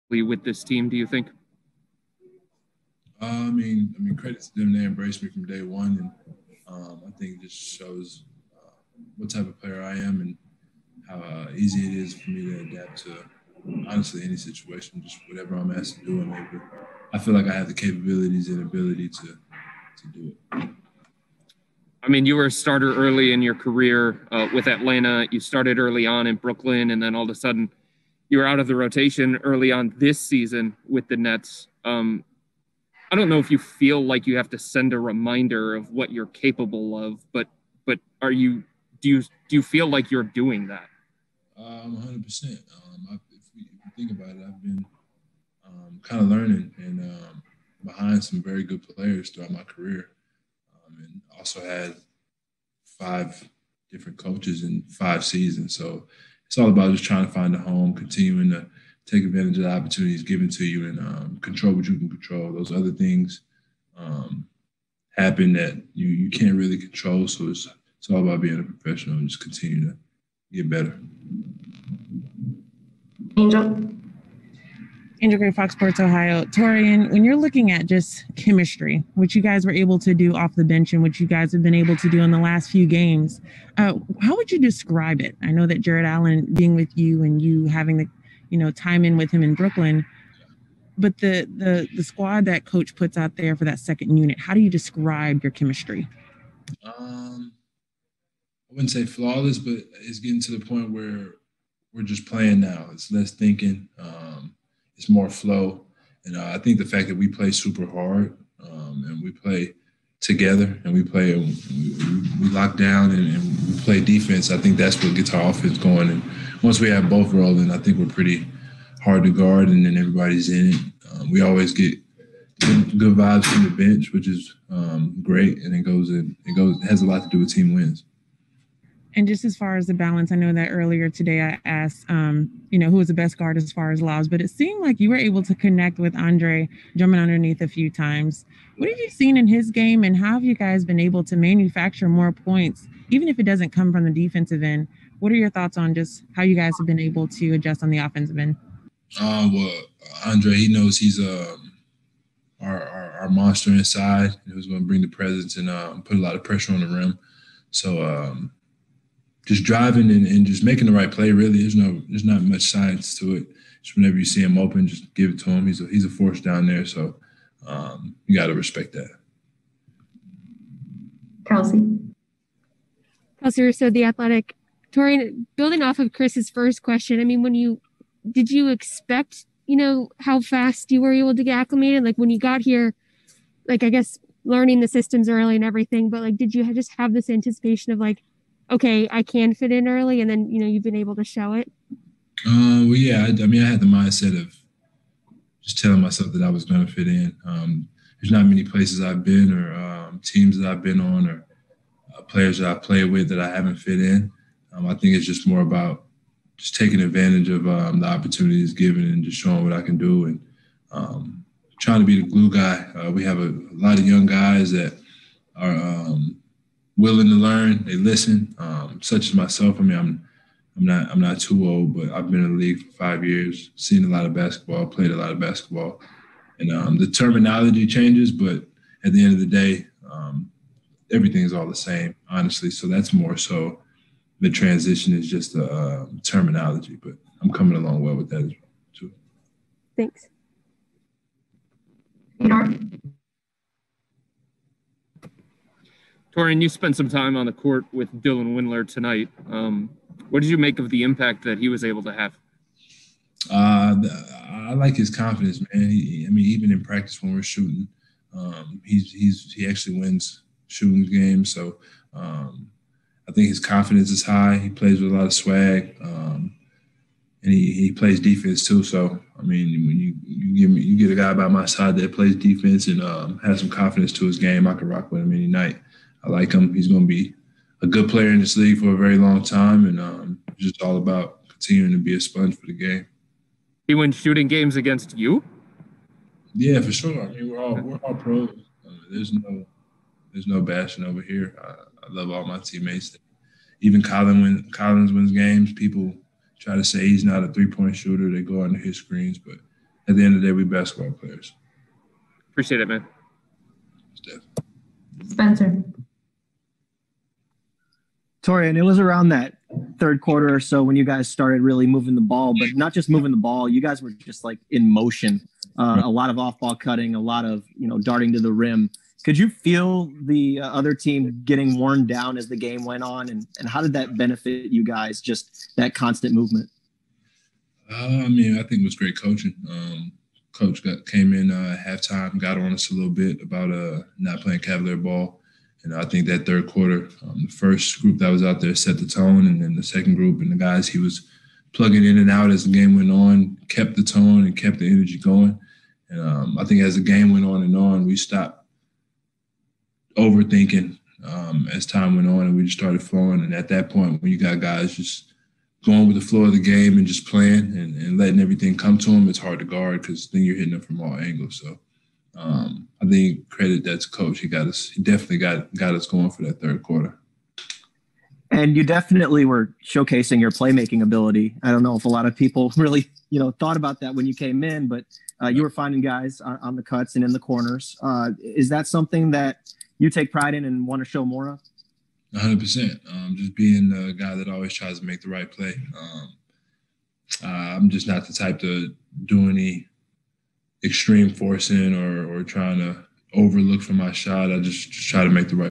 with this team, do you think? Credit to them. They embraced me from day one, and I think it just shows what type of player I am and how easy it is for me to adapt to honestly any situation, just whatever I'm asked to do. I feel like I have the capabilities and ability to do it. I mean, you were a starter early in your career with Atlanta. You started early on in Brooklyn, and then all of a sudden you were out of the rotation early on this season with the Nets. I don't know if you feel like you have to send a reminder of what you're capable of, but do you feel like you're doing that? 100%. If you think about it, I've been kind of learning and behind some very good players throughout my career, and also had 5 different coaches in 5 seasons. So it's all about just trying to find a home, continuing to take advantage of the opportunities given to you, and control what you can control. Those other things happen that you can't really control. So it's all about being a professional and just continue to get better. Angel Gray, Fox Sports Ohio. Taurean, when you're looking at just chemistry, which you guys were able to do off the bench and which you guys have been able to do in the last few games, how would you describe it? I know that Jarrett Allen being with you and you having the time in with him in Brooklyn, but the squad that coach puts out there for that second unit, how do you describe your chemistry? I wouldn't say flawless, but it's getting to the point where we're just playing now. It's less thinking. It's more flow. And I think the fact that we play super hard and we play together and we lock down and we play defense, I think that's what gets our offense going. And once we have both rolling, I think we're pretty hard to guard, and then everybody's in it. We always get good vibes from the bench, which is great, and it has a lot to do with team wins. And just as far as the balance, I know that earlier today I asked, who was the best guard as far as lobs, but it seemed like you were able to connect with Andre jumping underneath a few times. What have you seen in his game, and how have you guys been able to manufacture more points, even if it doesn't come from the defensive end? What are your thoughts on just how you guys have been able to adjust on the offensive end? Well, Andre, he knows he's our monster inside, who's going to bring the presence and put a lot of pressure on the rim. So just driving and just making the right play. Really, there's not much science to it. Just whenever you see him open, just give it to him. He's a force down there. So you got to respect that. Kelsey Russo, The Athletic. Taurean, building off of Chris's first question, I mean, did you expect, how fast you were able to get acclimated? Like when you got here, like, I guess learning the systems early and everything, but like, did you just have this anticipation of like, okay, I can fit in early, and then, you've been able to show it? Well, yeah, I had the mindset of just telling myself that I was going to fit in. There's not many places I've been or teams that I've been on or players that I played with that I haven't fit in. I think it's just more about just taking advantage of the opportunities given and just showing what I can do and trying to be the glue guy. We have a lot of young guys that are willing to learn. They listen, such as myself. I mean, I'm not too old, but I've been in the league for 5 years, seen a lot of basketball, played a lot of basketball, and the terminology changes, but at the end of the day, everything's all the same, honestly. So that's more so the transition is just a terminology, but I'm coming along well with that as well, too. Thanks. Taurean, you spent some time on the court with Dylan Windler tonight. What did you make of the impact that he was able to have? I like his confidence, man. Even in practice when we're shooting, he actually wins shooting games. So I think his confidence is high. He plays with a lot of swag, and he plays defense too. So when you get a guy by my side that plays defense and has some confidence to his game, I can rock with him any night. I like him. He's going to be a good player in this league for a very long time, and it's just all about continuing to be a sponge for the game. He wins shooting games against you? Yeah, for sure. We're all pros. There's no bashing over here. I love all my teammates. Even Collins wins games. People try to say he's not a three-point shooter. They go under his screens, but at the end of the day, we basketball players. Appreciate it, man. Spencer. Taurean, it was around that third quarter or so when you guys started really moving the ball, but not just moving the ball. You guys were just like in motion, a lot of off-ball cutting, a lot of, darting to the rim. Could you feel the other team getting worn down as the game went on? And how did that benefit you guys, just that constant movement? I think it was great coaching. Coach came in at halftime, got on us a little bit about not playing Cavalier ball. And I think that third quarter, the first group that was out there set the tone, and then the second group and the guys he was plugging in and out as the game went on kept the tone and kept the energy going. And I think as the game went on, we stopped overthinking as time went on, and we just started flowing. And at that point, when you got guys just going with the flow of the game and just playing and letting everything come to them, it's hard to guard because then you're hitting them from all angles. So I think credit that to coach. He definitely got us going for that third quarter. And you definitely were showcasing your playmaking ability. I don't know if a lot of people really, thought about that when you came in, but you were finding guys on the cuts and in the corners. Is that something that you take pride in and want to show more of? 100%. Just being the guy that always tries to make the right play. I'm just not the type to do any extreme forcing or trying to overlook for my shot. I just try to make the right